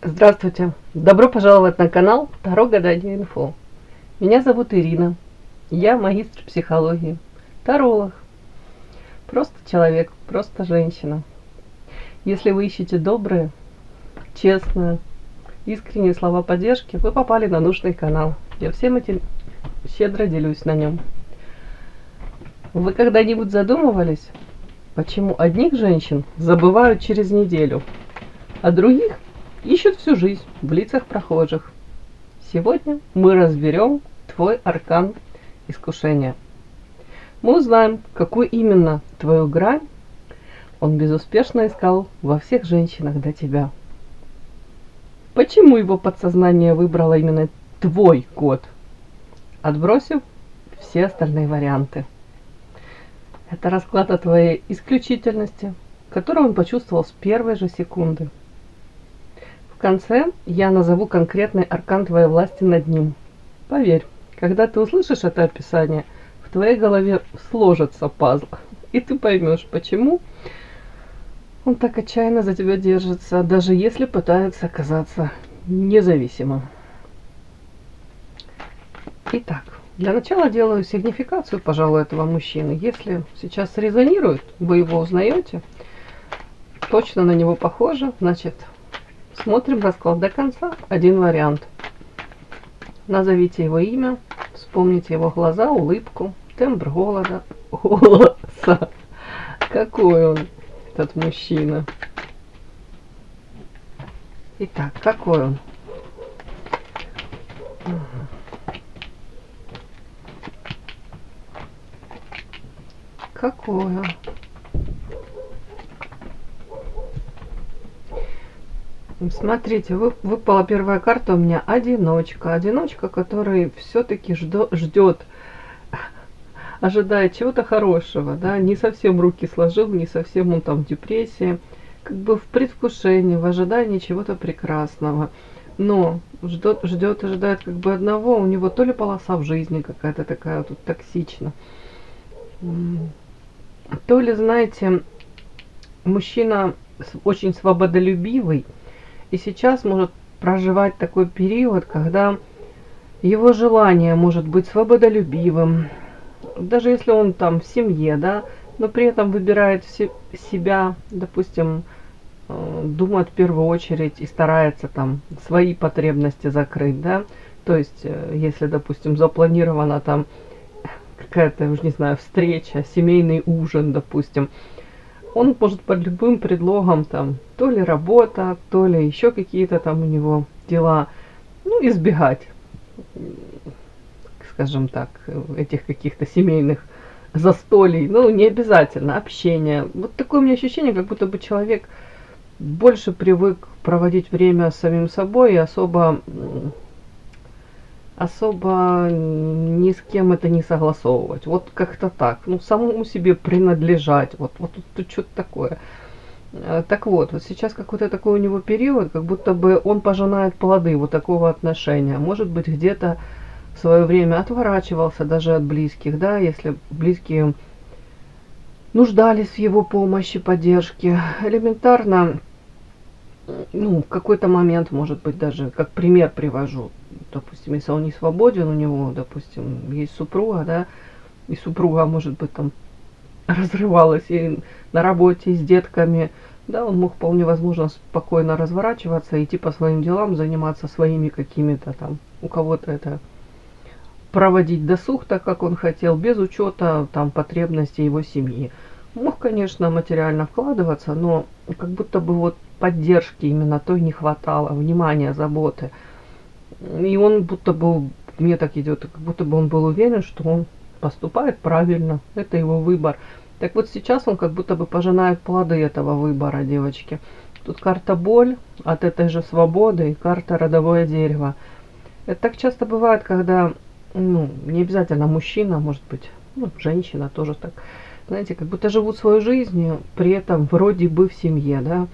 Здравствуйте! Добро пожаловать на канал Таро Гадание Инфо. Меня зовут Ирина. Я магистр психологии, таролог, просто человек, просто женщина. Если вы ищете добрые, честные, искренние слова поддержки, вы попали на нужный канал. Я всем этим щедро делюсь на нем. Вы когда-нибудь задумывались, почему одних женщин забывают через неделю, а других ищут всю жизнь в лицах прохожих? Сегодня мы разберем твой аркан искушения. Мы узнаем, какую именно твою грань он безуспешно искал во всех женщинах до тебя. Почему его подсознание выбрало именно твой код, отбросив все остальные варианты? Это расклад о твоей исключительности, которую он почувствовал с первой же секунды. В конце я назову конкретный аркан твоей власти над ним. Поверь, когда ты услышишь это описание, в твоей голове сложится пазл, и ты поймешь, почему он так отчаянно за тебя держится, даже если пытается оказаться независимым. Итак, для начала делаю сигнификацию, пожалуй, этого мужчины. Если сейчас резонирует, вы его узнаете, точно на него похоже, значит, смотрим расклад до конца. Один вариант. Назовите его имя, вспомните его глаза, улыбку, тембр голоса. Какой он, этот мужчина? Итак, какой он? Какой он? Смотрите, выпала первая карта у меня одиночка. Одиночка, который все-таки ждет, ожидает чего-то хорошего, да, не совсем руки сложил, не совсем он там в депрессии, как бы в предвкушении, в ожидании чего-то прекрасного. Но ожидает как бы одного, у него то ли полоса в жизни какая-то такая тут токсична, то ли, знаете, мужчина очень свободолюбивый, и сейчас может проживать такой период, когда его желание может быть свободолюбивым, даже если он там в семье, да, но при этом выбирает себя, допустим, думает в первую очередь и старается там свои потребности закрыть, да, то есть, если, допустим, запланирована там какая-то, уж не знаю, встреча, семейный ужин, допустим, он может под любым предлогом, там, то ли работа, то ли еще какие-то там у него дела, ну, избегать, скажем так, этих каких-то семейных застолий, ну, не обязательно, общения. Вот такое у меня ощущение, как будто бы человек больше привык проводить время с самим собой и особо ни с кем это не согласовывать. Вот как-то так. Ну, самому себе принадлежать. Вот тут что-то такое. Так вот сейчас какой-то такой у него период, как будто бы он пожинает плоды вот такого отношения. Может быть, где-то в свое время отворачивался даже от близких, да, если близкие нуждались в его помощи, поддержке. Элементарно, ну, в какой-то момент, может быть, даже как пример привожу, допустим, если он не свободен, у него, допустим, есть супруга, да, и супруга, может быть, там разрывалась и на работе, и с детками, да, он мог вполне возможно спокойно разворачиваться, идти по своим делам, заниматься своими какими-то там, у кого-то это проводить досуг так, как он хотел, без учета там потребностей его семьи. Мог, конечно, материально вкладываться, но как будто бы вот поддержки именно той не хватало, внимания, заботы. И он будто бы, мне так идет, как будто бы он был уверен, что он поступает правильно, это его выбор. Так вот сейчас он как будто бы пожинает плоды этого выбора, девочки. Тут карта боль от этой же свободы и карта родовое дерево. Это так часто бывает, когда, ну, не обязательно мужчина, может быть, ну, женщина тоже так, знаете, как будто живут свою жизнь, при этом вроде бы в семье, да,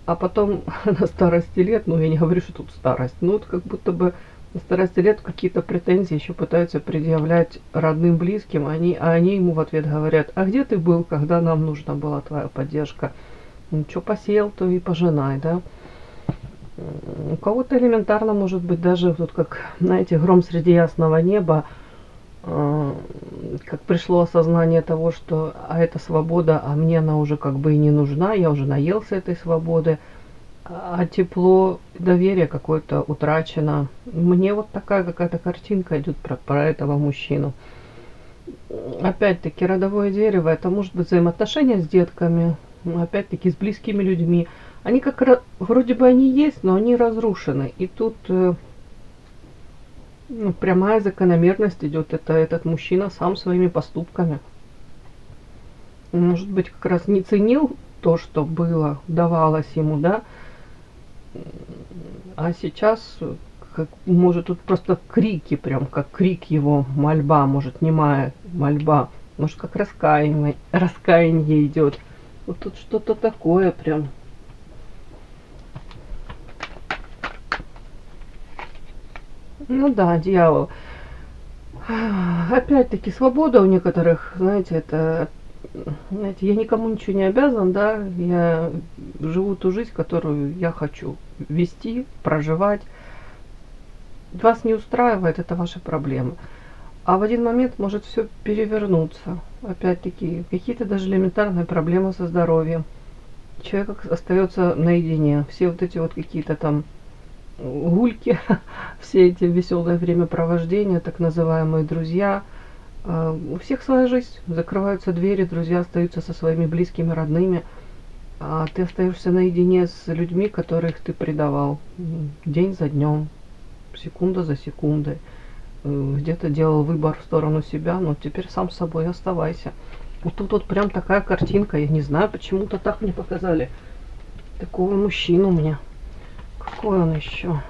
а потом на старости лет, ну, я не говорю, что тут старость, но вот как будто бы на старости лет какие-то претензии еще пытаются предъявлять родным, близким, а они ему в ответ говорят: а где ты был, когда нам нужна была твоя поддержка? Ну, что посеял, то и пожинай, да. кого-то элементарно, может быть, даже тут как, знаете, гром среди ясного неба, как пришло осознание того, что это свобода, а мне она уже как бы и не нужна, я уже наелся этой свободы, а тепло, доверие какое-то утрачено. Мне вот такая какая-то картинка идет про этого мужчину. Опять-таки, родовое дерево, это может быть взаимоотношения с детками, опять-таки с близкими людьми. Они как вроде бы они есть, но они разрушены. И тут прямая закономерность идет. Это этот мужчина сам своими поступками. Может быть, как раз не ценил то, что было, давалось ему, да. А сейчас, может, тут просто крики, прям как крик его, мольба, может, немая мольба. Может, как раскаяние идет. Вот тут что-то такое прям. Ну да, дьявол. Опять-таки, свобода у некоторых, знаете, это, знаете, я никому ничего не обязан, да, я живу ту жизнь, которую я хочу вести, проживать. Вас не устраивает, это ваши проблемы. А в один момент может все перевернуться. Опять-таки, какие-то даже элементарные проблемы со здоровьем. Человек остается наедине. Все вот эти вот какие-то там гульки, все эти веселое времяпровождения, так называемые друзья. У всех своя жизнь. Закрываются двери, друзья остаются со своими близкими, родными. А ты остаешься наедине с людьми, которых ты предавал день за днем, секунда за секундой. Где-то делал выбор в сторону себя, но теперь сам с собой оставайся. Вот тут вот прям такая картинка. Я не знаю, почему-то так мне показали. Такого мужчину мне. Какой он еще?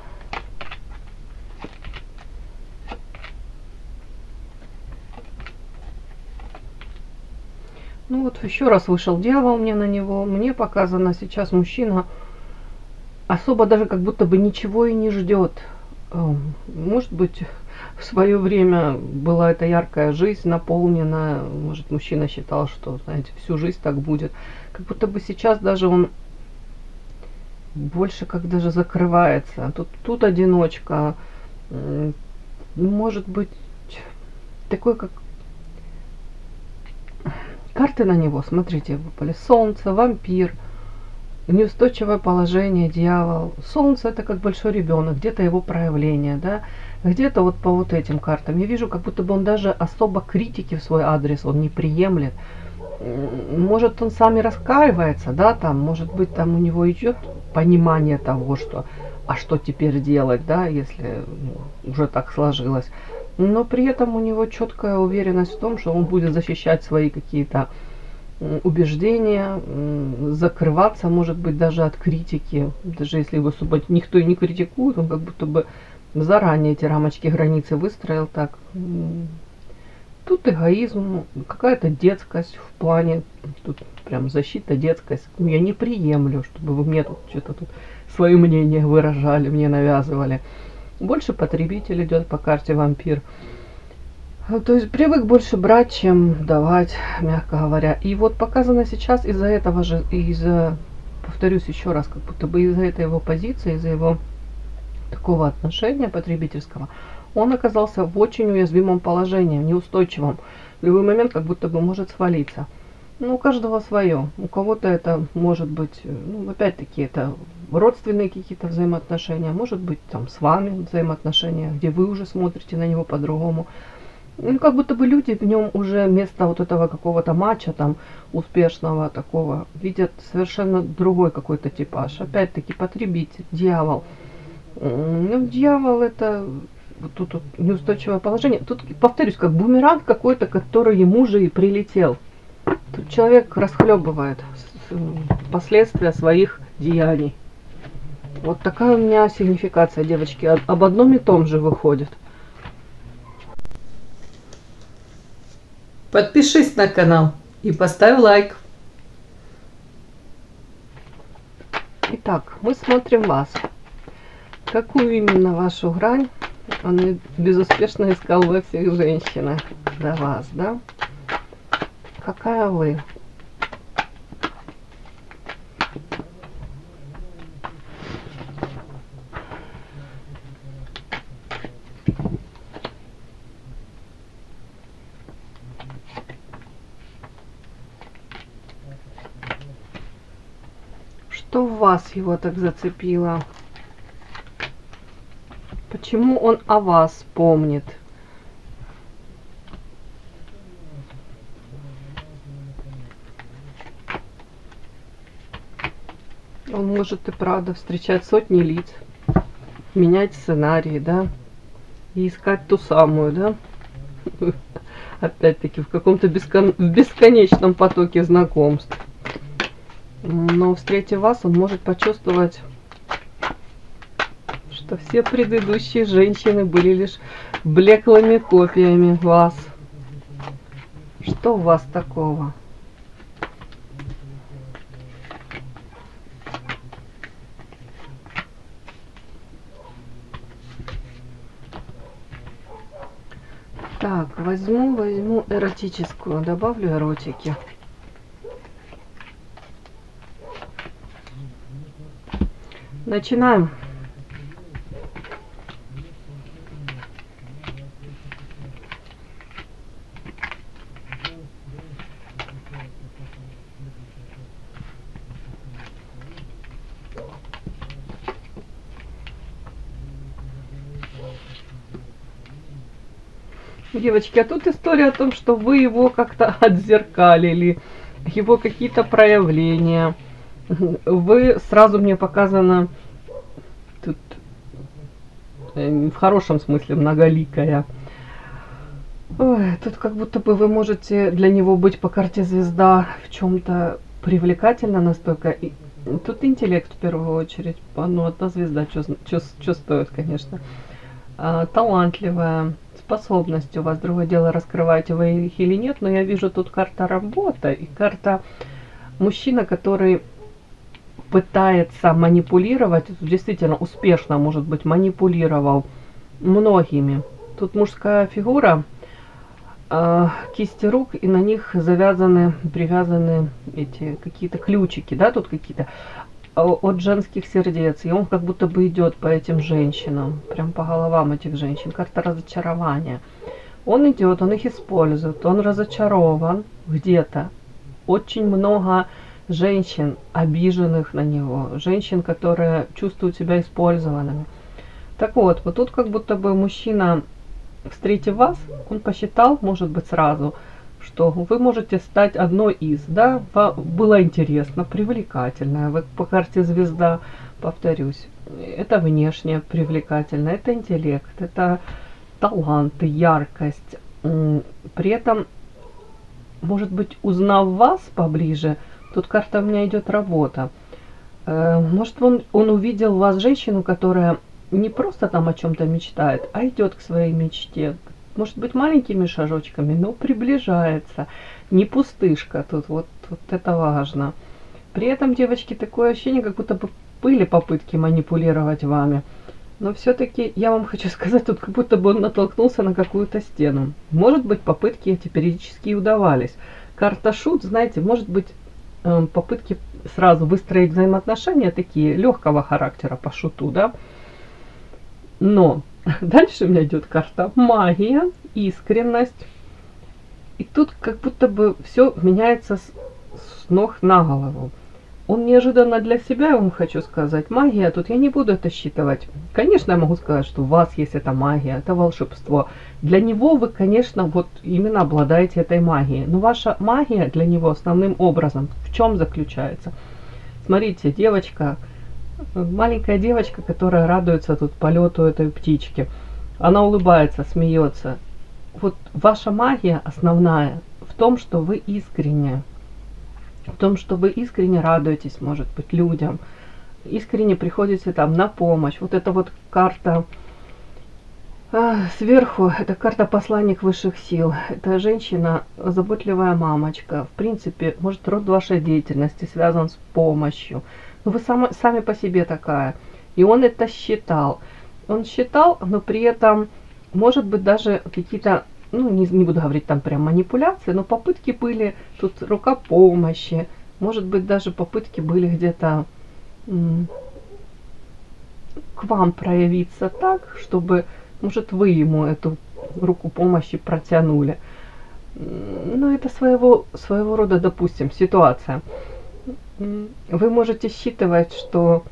Ну вот еще раз вышел дьявол мне на него. Мне показано сейчас мужчина особо даже как будто бы ничего и не ждет. Может быть, в свое время была эта яркая жизнь наполнена. Может, мужчина считал, что, знаете, всю жизнь так будет. Как будто бы сейчас даже он больше как даже закрывается. Тут одиночка. Может быть, такой как... Карты на него, смотрите, выпали. Солнце, вампир, неустойчивое положение, дьявол. Солнце это как большой ребенок, где-то его проявление, да. Где-то вот по вот этим картам я вижу, как будто бы он даже особо критики в свой адрес он не приемлет. Может, он сам и раскаивается, да, там, может быть, там у него идет понимание того, что, а что теперь делать, да, если уже так сложилось. Но при этом у него четкая уверенность в том, что он будет защищать свои какие-то убеждения, закрываться, может быть, даже от критики. Даже если его особо никто и не критикует, он как будто бы заранее эти рамочки, границы выстроил так. Тут эгоизм, какая-то детскость в плане, тут прям защита, детскость. Ну, я не приемлю, чтобы вы мне тут что-то тут свое мнение выражали, мне навязывали. Больше потребитель идет по карте вампир. То есть привык больше брать, чем давать, мягко говоря. И вот показано сейчас из-за этого же, повторюсь еще раз, как будто бы из-за этой его позиции, из-за его такого отношения потребительского, он оказался в очень уязвимом положении, неустойчивом. В любой момент как будто бы может свалиться. Ну, у каждого свое. У кого-то это может быть, ну, опять-таки, это родственные какие-то взаимоотношения, может быть, там, с вами взаимоотношения, где вы уже смотрите на него по-другому. Ну, как будто бы люди в нем уже вместо вот этого какого-то матча, там, успешного такого, видят совершенно другой какой-то типаж. Опять-таки, потребитель, дьявол. Ну, дьявол это... Тут неустойчивое положение. Тут, повторюсь, как бумеранг какой-то, который ему же и прилетел. Тут человек расхлебывает последствия своих деяний. Вот такая у меня сигнификация, девочки. Об одном и том же выходит. Подпишись на канал и поставь лайк. Итак, мы смотрим вас. Какую именно вашу грань он безуспешно искал во всех женщинах до вас, да? Какая вы? вас его так зацепило? Почему он о вас помнит? Он может и правда встречать сотни лиц, менять сценарии, да, и искать ту самую, да, опять-таки в каком-то бесконечном потоке знакомств. Но встретив вас, он может почувствовать, что все предыдущие женщины были лишь блеклыми копиями вас. Что у вас такого? Так, возьму эротическую, добавлю эротики. Начинаем. Девочки, а тут история о том, что вы его как-то отзеркалили, его какие-то проявления. Вы сразу мне показано тут в хорошем смысле многоликая. Ой, тут как будто бы вы можете для него быть по карте звезда в чем-то привлекательно настолько. И тут интеллект в первую очередь. Ну, одна звезда, что стоит, конечно. Талантливая, способность у вас. Другое дело, раскрываете вы их или нет. Но я вижу тут карта работа и карта мужчина, который пытается манипулировать, действительно успешно, может быть, манипулировал многими. Тут мужская фигура, кисти рук, и на них привязаны эти какие-то ключики, да, тут какие-то от женских сердец. И он как будто бы идет по этим женщинам, прям по головам этих женщин. Карта разочарования. Он идет, он их использует, он разочарован где-то. Очень много женщин, обиженных на него, женщин, которые чувствуют себя использованными. Так вот, вот тут как будто бы мужчина, встретив вас, он посчитал, может быть, сразу, что вы можете стать одной из, да, было интересно, привлекательная, вот по карте звезда, повторюсь, это внешне привлекательно, это интеллект, это талант, яркость. При этом, может быть, узнав вас поближе, тут карта у меня идет работа. Может, он увидел в вас женщину, которая не просто там о чем-то мечтает, а идет к своей мечте. Может быть, маленькими шажочками, но приближается. Не пустышка тут, вот это важно. При этом, девочки, такое ощущение, как будто бы были попытки манипулировать вами. Но все-таки я вам хочу сказать, тут как будто бы он натолкнулся на какую-то стену. Может быть, попытки эти периодически удавались. Карта шут, знаете, может быть, попытки сразу выстроить взаимоотношения такие легкого характера по шуту, да. Но дальше у меня идет карта магия, искренность. И тут как будто бы все меняется с ног на голову. Он неожиданно для себя, я вам хочу сказать, магия, тут я не буду это считывать. Конечно, я могу сказать, что у вас есть эта магия, это волшебство. Для него вы, конечно, вот именно обладаете этой магией. Но ваша магия для него основным образом в чем заключается? Смотрите, девочка, маленькая девочка, которая радуется тут полету этой птички. Она улыбается, смеется. Вот ваша магия основная в том, что вы искренне. В том, что вы искренне радуетесь, может быть, людям. Искренне приходите там на помощь. Вот эта вот карта сверху, это карта посланник высших сил. Это женщина, заботливая мамочка. В принципе, может, род вашей деятельности связан с помощью. Но вы сами по себе такая. И он это считал. Он считал, но при этом, может быть, даже какие-то, ну, не буду говорить там прям манипуляции, но попытки были, тут рука помощи, может быть, даже попытки были где-то к вам проявиться так, чтобы, может, вы ему эту руку помощи протянули. Ну, это своего рода, допустим, ситуация. Вы можете считывать, что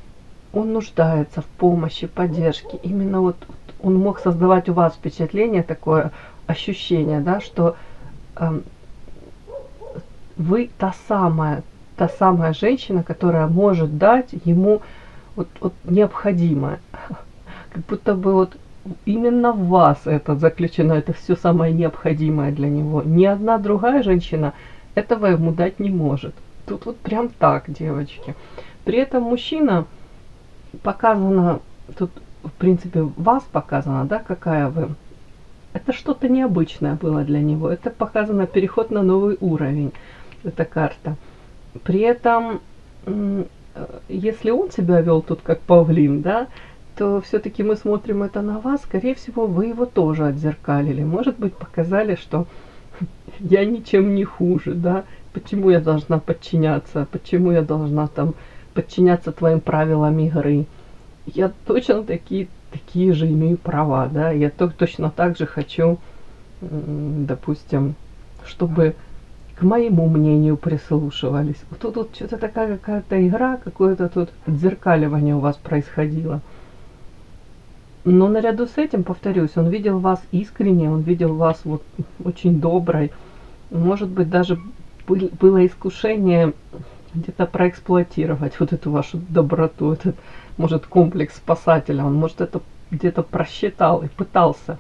он нуждается в помощи, поддержке. Именно вот он мог создавать у вас впечатление, такое ощущение, да, что вы та самая женщина, которая может дать ему вот необходимое. Как будто бы вот именно в вас это заключено, это все самое необходимое для него. Ни одна другая женщина этого ему дать не может. Тут вот прям так, девочки. При этом мужчина показано, тут в принципе вас показано, да, какая вы. Это что-то необычное было для него. Это показано переход на новый уровень. Эта карта. При этом, если он себя вел тут как павлин, да, то все-таки мы смотрим это на вас. Скорее всего, вы его тоже отзеркалили. Может быть, показали, что я ничем не хуже, да. Почему я должна подчиняться? Почему я должна там подчиняться твоим правилам игры? Я точно такие же имею права, да. Я точно так же хочу, допустим, чтобы к моему мнению прислушивались. Вот тут что-то такая какая-то игра, какое-то тут отзеркаливание у вас происходило. Но наряду с этим, повторюсь, он видел вас искренне, он видел вас вот очень доброй. Может быть, даже было искушение где-то проэксплуатировать вот эту вашу доброту, этот, может, комплекс спасателя. Он, может, это где-то просчитал и пытался.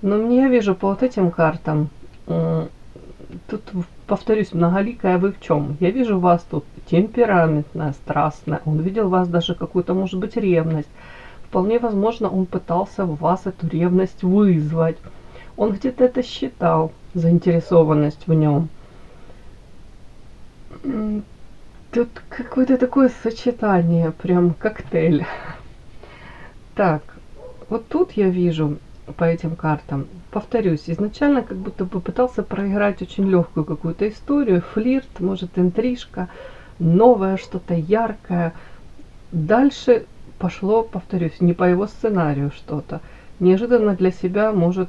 Но мне, я вижу по вот этим картам, тут, повторюсь, многоликая вы в чем? Я вижу вас тут темпераментная, страстная. Он видел вас даже какую-то, может быть, ревность. Вполне возможно, он пытался в вас эту ревность вызвать. Он где-то это считал, заинтересованность в нем. Тут какое-то такое сочетание, прям коктейль. Так, вот тут я вижу по этим картам, повторюсь, изначально как будто бы пытался проиграть очень легкую какую-то историю, флирт, может, интрижка, новое что-то яркое. Дальше пошло, повторюсь, не по его сценарию что-то. Неожиданно для себя, может,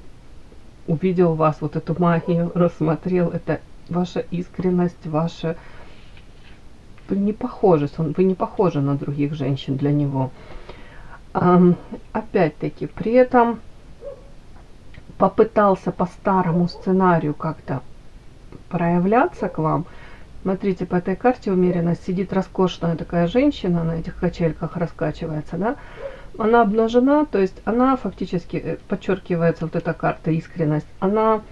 увидел вас, вот эту магию, рассмотрел, это ваша искренность, ваша непохожесть, вы не похожи на других женщин для него. Опять-таки, при этом попытался по старому сценарию как-то проявляться к вам. Смотрите, по этой карте умеренность сидит роскошная такая женщина, на этих качельках раскачивается, да? Она обнажена, то есть она фактически, подчеркивается вот эта карта, искренность, она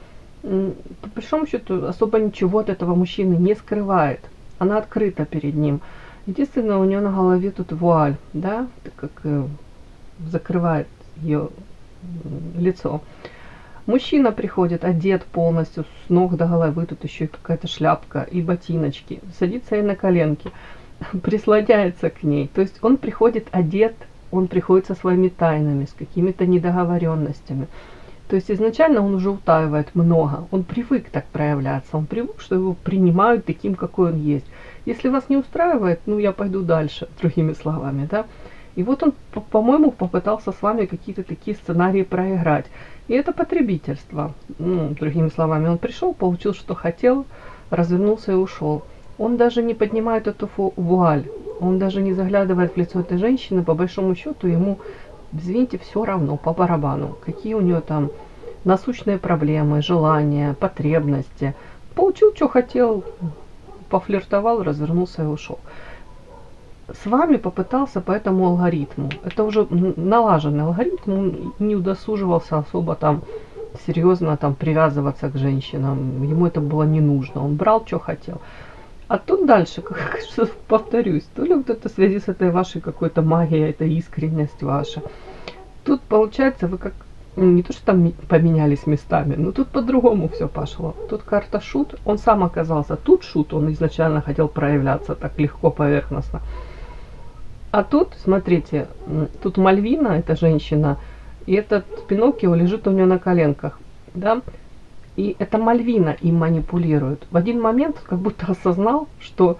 по большому счету особо ничего от этого мужчины не скрывает. Она открыта перед ним. Единственное, у нее на голове тут вуаль, да, так как закрывает ее лицо. Мужчина приходит одет полностью с ног до головы, тут еще и какая-то шляпка и ботиночки, садится ей на коленки, прислоняется к ней. То есть он приходит одет, он приходит со своими тайнами, с какими-то недоговоренностями. То есть изначально он уже утаивает много, он привык так проявляться, он привык, что его принимают таким, какой он есть. Если вас не устраивает, ну я пойду дальше, другими словами, да. И вот он, по-моему, попытался с вами какие-то такие сценарии проиграть. И это потребительство. Другими словами, он пришел, получил, что хотел, развернулся и ушел. Он даже не поднимает эту вуаль, он даже не заглядывает в лицо этой женщины, по большому счету ему, извините, все равно, по барабану, какие у нее там насущные проблемы, желания, потребности. Получил, что хотел, пофлиртовал, развернулся и ушел. С вами попытался по этому алгоритму. Это уже налаженный алгоритм, он не удосуживался особо там серьезно там привязываться к женщинам. Ему это было не нужно. Он брал, что хотел. А тут дальше, повторюсь, то ли вот это в связи с этой вашей какой-то магией, это искренность ваша. Тут получается, вы как не то, что там поменялись местами, но тут по-другому все пошло. Тут карта шут, он сам оказался. Тут шут, он изначально хотел проявляться так легко, поверхностно. А тут, смотрите, тут Мальвина, эта женщина, и этот Пиноккио лежит у нее на коленках, да, и эта Мальвина им манипулирует. В один момент как будто осознал, что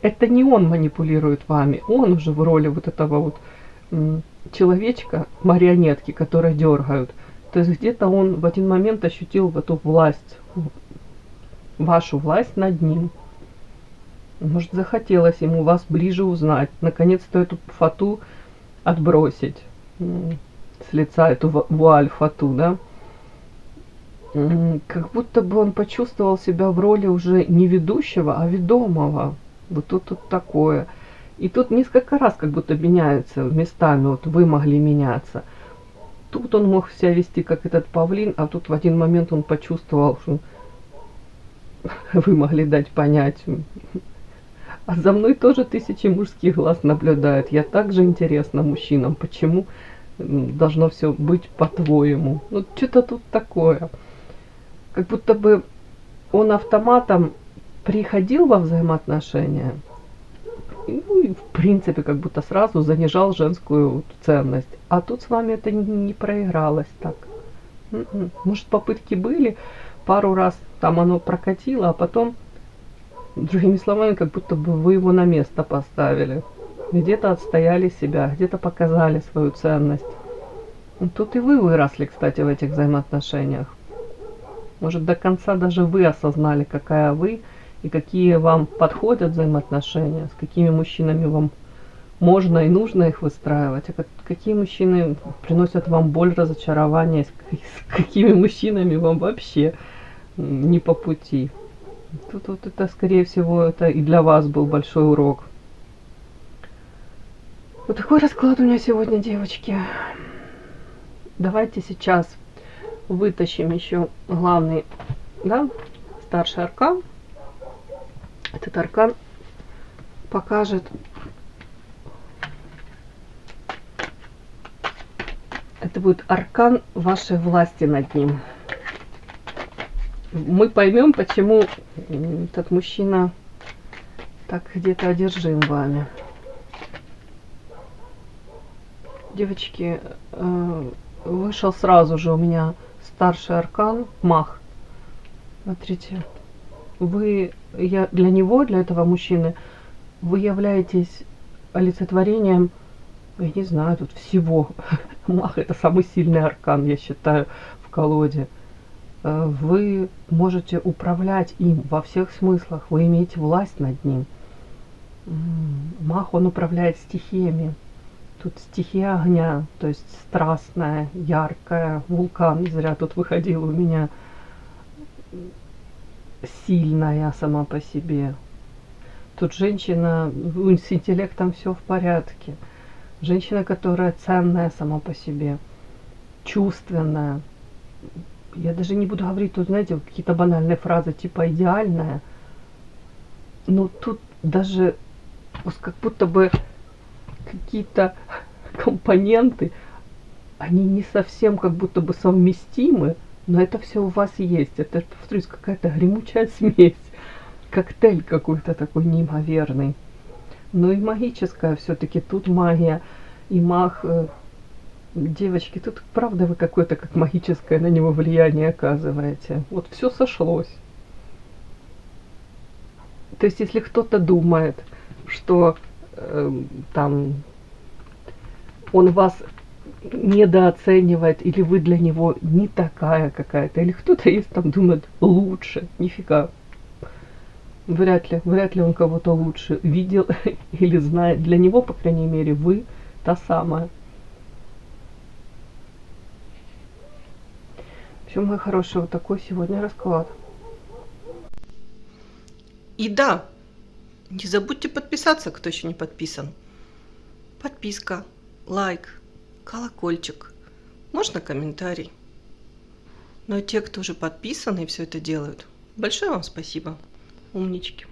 это не он манипулирует вами, он уже в роли вот этого вот человечка, марионетки, которые дергают. То есть где-то он в один момент ощутил эту власть, вашу власть над ним. Может, захотелось ему вас ближе узнать, наконец-то эту фату отбросить с лица, эту вуаль фату, да? Как будто бы он почувствовал себя в роли уже не ведущего, а ведомого. Вот тут такое. И тут несколько раз как будто меняются местами, вот вы могли меняться. Тут он мог себя вести как этот павлин, а тут в один момент он почувствовал, что вы могли дать понять. А за мной тоже тысячи мужских глаз наблюдают. Я также интересна мужчинам. Почему должно все быть по-твоему? Ну, что-то тут такое. Как будто бы он автоматом приходил во взаимоотношения, ну и в принципе как будто сразу занижал женскую ценность. А тут с вами это не проигралось так. Может, попытки были, пару раз там оно прокатило, а потом, другими словами, как будто бы вы его на место поставили. Где-то отстояли себя, где-то показали свою ценность. Тут и вы выросли, кстати, в этих взаимоотношениях. Может, до конца даже вы осознали, какая вы и какие вам подходят взаимоотношения, с какими мужчинами вам можно и нужно их выстраивать, а какие мужчины приносят вам боль, разочарование, с какими мужчинами вам вообще не по пути. Тут вот это, скорее всего, это и для вас был большой урок. Вот такой расклад у меня сегодня, девочки. Давайте сейчас вытащим еще главный, да, старший аркан. Этот аркан покажет, это будет аркан вашей власти над ним. Мы поймем, почему этот мужчина так где-то одержим вами. Девочки, вышел сразу же у меня старший аркан, маг. Смотрите, для него, для этого мужчины, вы являетесь олицетворением, я не знаю, тут всего. Маг — это самый сильный аркан, я считаю, в колоде. Вы можете управлять им во всех смыслах, вы имеете власть над ним. Маг, он управляет стихиями. Тут стихия огня, то есть страстная, яркая, вулкан, не зря тут выходила у меня, сильная сама по себе. Тут женщина, с интеллектом все в порядке. Женщина, которая ценная сама по себе, чувственная. Я даже не буду говорить тут, знаете, какие-то банальные фразы типа идеальная. Но тут даже как будто бы какие-то компоненты, они не совсем как будто бы совместимы, но это все у вас есть. Это, повторюсь, какая-то гремучая смесь, коктейль какой-то такой неимоверный. Ну и магическая все-таки, тут магия и маг. Девочки, тут правда вы какое-то как магическое на него влияние оказываете. Вот все сошлось. То есть, если кто-то думает, что там он вас недооценивает, или вы для него не такая какая-то, или кто-то есть там думает лучше, нифига. Вряд ли он кого-то лучше видел или знает. Для него, по крайней мере, вы та самая. Все, мои хорошие, вот такой сегодня расклад. И да, не забудьте подписаться, кто еще не подписан. Подписка, лайк, колокольчик, можно комментарий. Ну а те, кто уже подписаны и все это делают, большое вам спасибо, умнички.